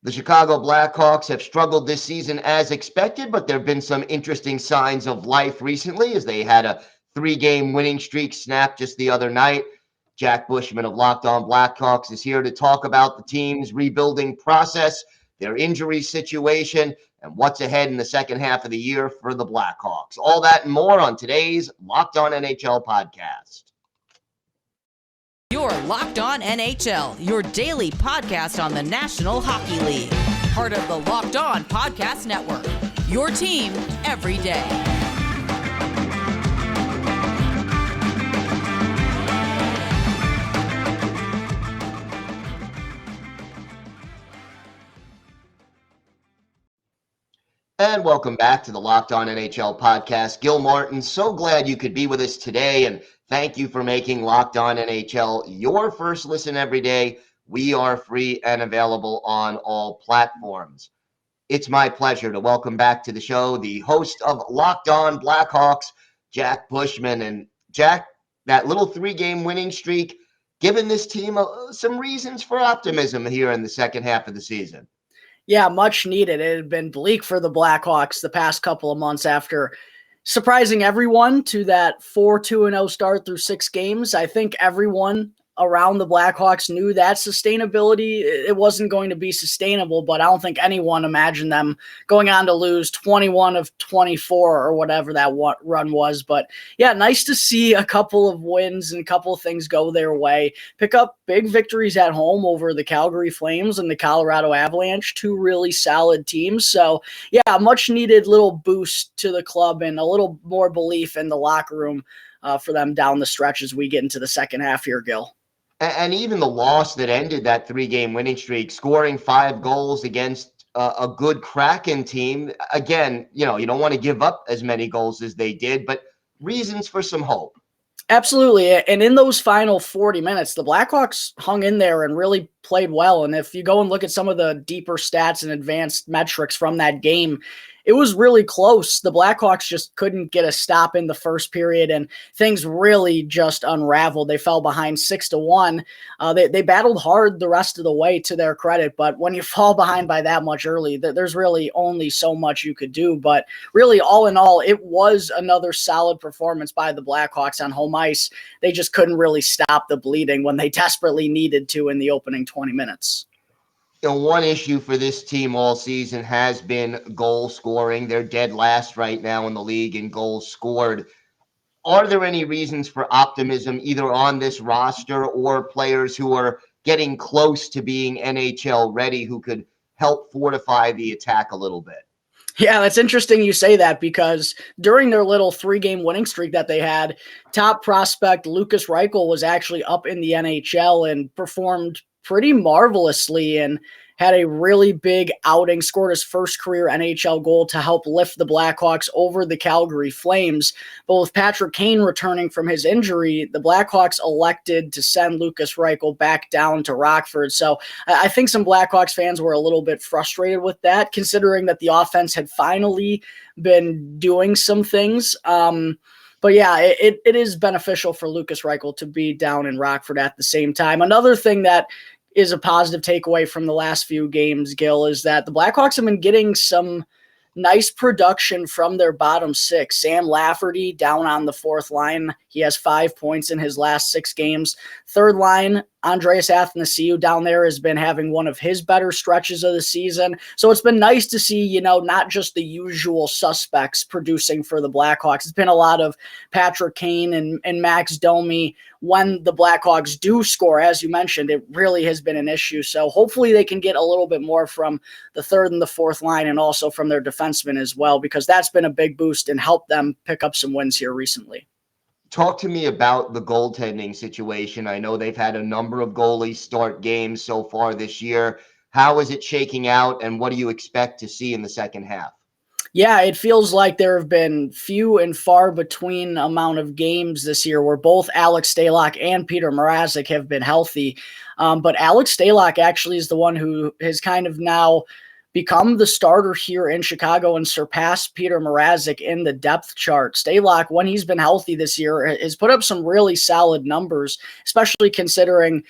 The Chicago Blackhawks have struggled this season as expected, but there have been some interesting signs of life recently as they had a 3-game winning streak snap just the other night. Jack Bushman of Locked On Blackhawks is here to talk about the team's rebuilding process, their injury situation, and what's ahead in the second half of the year for the Blackhawks. All that and more on today's Locked On NHL podcast. You're Locked On NHL, your daily podcast on the National Hockey League. Part of the Locked On Podcast Network, your team every day. And welcome back to the Locked On NHL podcast. Gil Martin, so glad you could be with us today, and thank you for making Locked On NHL your first listen every day. We are free and available on all platforms. It's my pleasure to welcome back to the show the host of Locked On Blackhawks, Jack Bushman. And Jack, that little 3-game winning streak, given this team some reasons for optimism here in the second half of the season. Yeah, much needed. It had been bleak for the Blackhawks the past couple of months after surprising everyone to that 4-2-0 start through 6 games. I think everyone around the Blackhawks knew that sustainability, it wasn't going to be sustainable, but I don't think anyone imagined them going on to lose 21 of 24 or whatever that run was. But yeah, nice to see a couple of wins and a couple of things go their way. Pick up big victories at home over the Calgary Flames and the Colorado Avalanche, 2 really solid teams. So yeah, much needed little boost to the club and a little more belief in the locker room for them down the stretch as we get into the second half here, Gil. And even the loss that ended that 3-game winning streak, scoring 5 goals against a good Kraken team. Again, you don't want to give up as many goals as they did, but reasons for some hope. Absolutely. And in those final 40 minutes, the Blackhawks hung in there and really played well. And if you go and look at some of the deeper stats and advanced metrics from that game, it was really close. The Blackhawks just couldn't get a stop in the first period, and things really just unraveled. They fell behind 6-1. They battled hard the rest of the way, to their credit, but when you fall behind by that much early, there's really only so much you could do. But really, all in all, it was another solid performance by the Blackhawks on home ice. They just couldn't really stop the bleeding when they desperately needed to in the opening 20 minutes. One issue for this team all season has been goal scoring. They're dead last right now in the league in goals scored. Are there any reasons for optimism either on this roster or players who are getting close to being NHL ready who could help fortify the attack a little bit? Yeah, that's interesting you say that, because during their little 3-game winning streak that they had, top prospect Lukas Reichel was actually up in the NHL and performed pretty marvelously and had a really big outing, scored his first career NHL goal to help lift the Blackhawks over the Calgary Flames. But with Patrick Kane returning from his injury, the Blackhawks elected to send Lukas Reichel back down to Rockford. So I think some Blackhawks fans were a little bit frustrated with that, considering that the offense had finally been doing some things. But yeah, it is beneficial for Lukas Reichel to be down in Rockford at the same time. Another thing that is a positive takeaway from the last few games, Gil, is that the Blackhawks have been getting some nice production from their bottom 6. Sam Lafferty down on the 4th line. He has 5 points in his last 6 games. 3rd line, Andreas Athanasiou down there has been having one of his better stretches of the season. So it's been nice to see, not just the usual suspects producing for the Blackhawks. It's been a lot of Patrick Kane and Max Domi. When the Blackhawks do score, as you mentioned, it really has been an issue. So hopefully they can get a little bit more from the 3rd and the 4th line and also from their defensemen as well, because that's been a big boost and helped them pick up some wins here recently. Talk to me about the goaltending situation. I know they've had a number of goalies start games so far this year. How is it shaking out, and what do you expect to see in the second half? Yeah, it feels like there have been few and far between amount of games this year where both Alex Stalock and Peter Mrazek have been healthy. But Alex Stalock actually is the one who has kind of now become the starter here in Chicago and surpass Peter Mrazek in the depth chart. Stalock, when he's been healthy this year, has put up some really solid numbers, especially considering,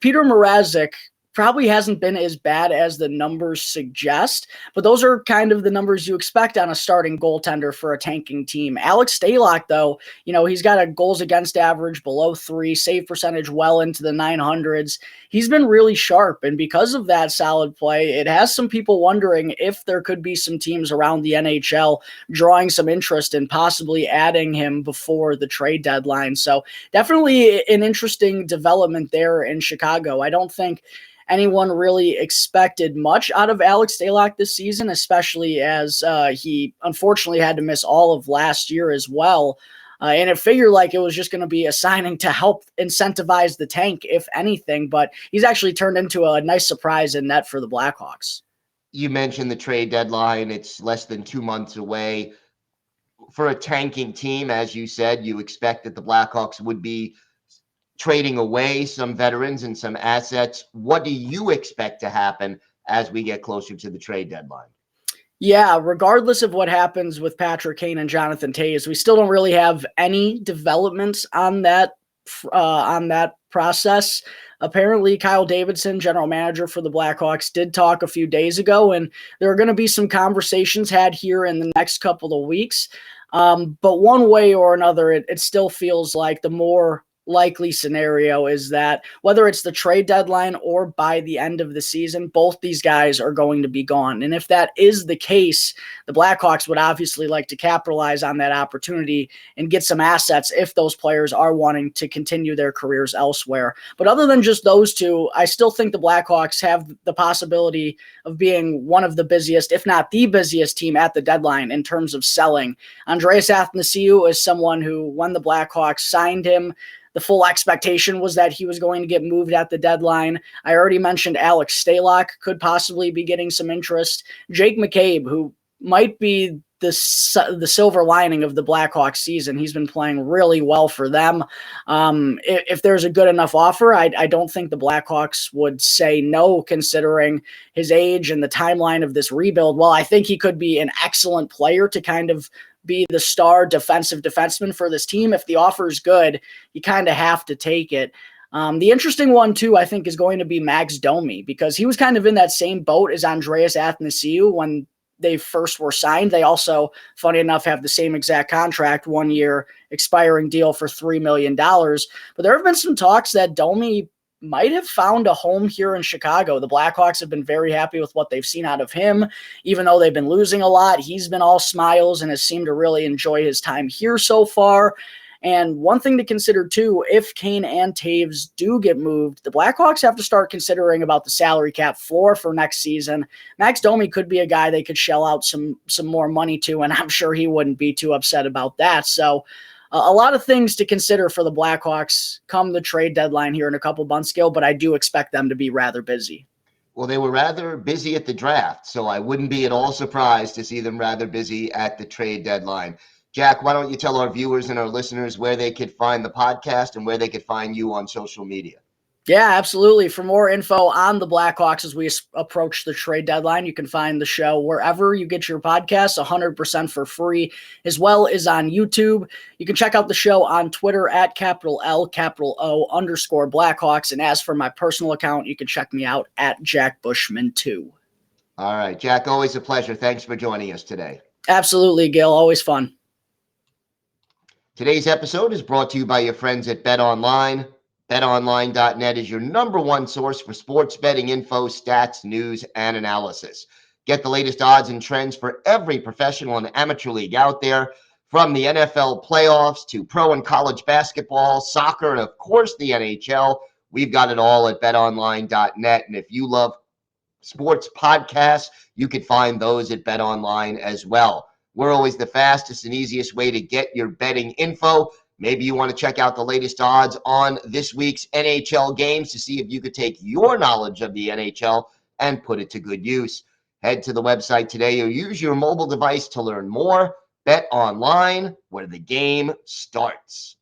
Peter Mrazek probably hasn't been as bad as the numbers suggest, but those are kind of the numbers you expect on a starting goaltender for a tanking team. Alex Stalock, though, he's got a goals against average below 3, save percentage well into the 900s. He's been really sharp, and because of that solid play, it has some people wondering if there could be some teams around the NHL drawing some interest in possibly adding him before the trade deadline. So definitely an interesting development there in Chicago. I don't think anyone really expected much out of Alex Stalock this season, especially as he unfortunately had to miss all of last year as well. And it figured like it was just going to be a signing to help incentivize the tank, if anything. But he's actually turned into a nice surprise in net for the Blackhawks. You mentioned the trade deadline. It's less than 2 months away. For a tanking team, as you said, you expect that the Blackhawks would be trading away some veterans and some assets. What do you expect to happen as we get closer to the trade deadline? Yeah, regardless of what happens with Patrick Kane and Jonathan Toews, we still don't really have any developments on that process. Apparently, Kyle Davidson, general manager for the Blackhawks, did talk a few days ago, and there are going to be some conversations had here in the next couple of weeks. But one way or another, it still feels like the more likely scenario is that whether it's the trade deadline or by the end of the season, both these guys are going to be gone. And if that is the case, the Blackhawks would obviously like to capitalize on that opportunity and get some assets if those players are wanting to continue their careers elsewhere. But other than just those two, I still think the Blackhawks have the possibility of being one of the busiest, if not the busiest team at the deadline in terms of selling. Andreas Athanasiou is someone who, when the Blackhawks signed him, the full expectation was that he was going to get moved at the deadline. I already mentioned Alex Stalock could possibly be getting some interest. Jake McCabe, who might be the silver lining of the Blackhawks season. He's been playing really well for them. If there's a good enough offer, I don't think the Blackhawks would say no, considering his age and the timeline of this rebuild. Well, I think he could be an excellent player to kind of be the star defensive defenseman for this team. If the offer is good, you kind of have to take it. The interesting one, too, I think, is going to be Max Domi, because he was kind of in that same boat as Andreas Athanasiou when they first were signed. They also, funny enough, have the same exact contract, 1 year expiring deal for $3 million. But there have been some talks that Domi might have found a home here in Chicago. The Blackhawks have been very happy with what they've seen out of him. Even though they've been losing a lot, he's been all smiles and has seemed to really enjoy his time here so far. And one thing to consider, too, if Kane and Toews do get moved, the Blackhawks have to start considering about the salary cap floor for next season. Max Domi could be a guy they could shell out some more money to, and I'm sure he wouldn't be too upset about that. So a lot of things to consider for the Blackhawks come the trade deadline here in a couple months, Gil, but I do expect them to be rather busy. Well, they were rather busy at the draft, so I wouldn't be at all surprised to see them rather busy at the trade deadline. Jack, why don't you tell our viewers and our listeners where they could find the podcast and where they could find you on social media? Yeah, absolutely. For more info on the Blackhawks as we approach the trade deadline, you can find the show wherever you get your podcasts, 100% for free, as well as on YouTube. You can check out the show on Twitter at @L_O_Blackhawks. And as for my personal account, you can check me out at Jack Bushman 2. All right, Jack, always a pleasure. Thanks for joining us today. Absolutely, Gil. Always fun. Today's episode is brought to you by your friends at BetOnline. BetOnline.net is your number one source for sports betting info, stats, news, and analysis. Get the latest odds and trends for every professional and amateur league out there, from the NFL playoffs to pro and college basketball, soccer, and of course the NHL. We've got it all at BetOnline.net. And if you love sports podcasts, you can find those at BetOnline as well. We're always the fastest and easiest way to get your betting info. Maybe you want to check out the latest odds on this week's NHL games to see if you could take your knowledge of the NHL and put it to good use. Head to the website today or use your mobile device to learn more. Bet online, where the game starts.